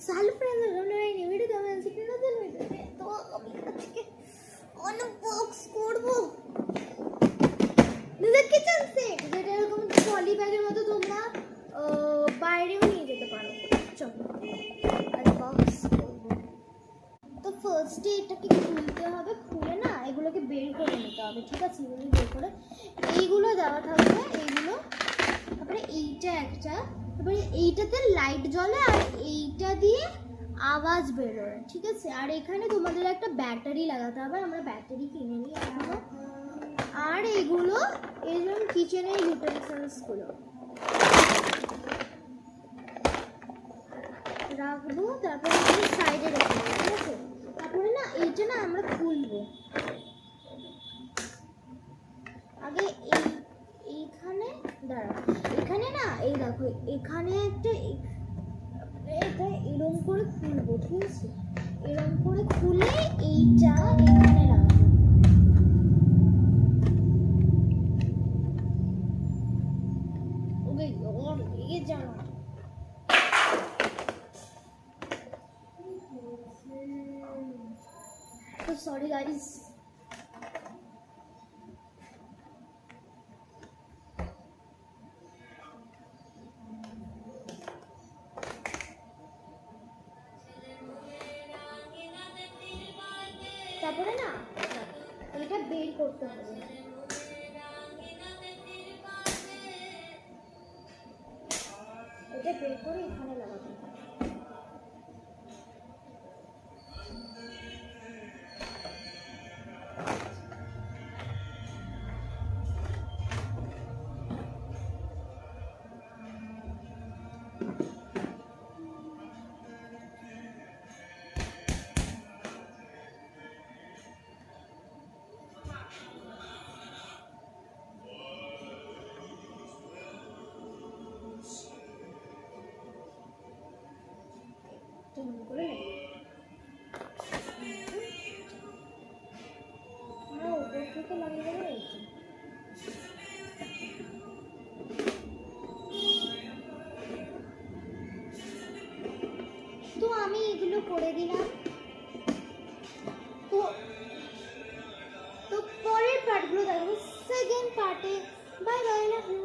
Surprise হয়নি video তো আমি আজকে নতুন ভিডিওতে তো আমি আজকে আনবক্স করব নিজের কিচেন সেট, যেটা এরকম পলি ব্যাগের মতো তোমরা বাইরেও নিয়ে যেতে পারো। চলো আনবক্স করব। তো ফার্স্টে এটাকে খুলতে হবে, খুলে না এগুলোকে বের করে নিতে হবে, ঠিক আছে? এগুলো বের করে এইগুলো দেওয়া থাকবে, এইগুলো, তারপরে এইটা একটা, তারপরে এইটাতে লাইট জ্বলে আর এইটা দিয়ে আওয়াজ বেরোয়, ঠিক আছে? আর এখানে তোমাদের একটা ব্যাটারি লাগাতে হবে, আমরা ব্যাটারি কিনে নিই এখনো। আর এইগুলো এইরকম কিচেনের ইউটেন্সিলসগুলো রাখবো, তারপরে সাইডে রাখবো, ঠিক আছে? তারপরে না এইটা না আমরা খুলবো আগে। এইখানে দাঁড়াও, এখানে না এই দেখো এখানে একটা, এটা এরকম করে খুলবো, ঠিক আছে? এরকম করে খুলে এইটা এখানে রাখবো। ওকে ওর এ জানো তো সরি গাইস। তারপরে না এটা বের করতে হবে, এটা বের করে এখানে লাগাতে হবে। কেমন করে উপর থেকে লাগিয়ে দেবো এইটা। তো আমি এগুলো করে দিলাম। তো তো পরের পার্টগুলো দেখবো সেকেন্ড পার্টে। Bye bye, love you.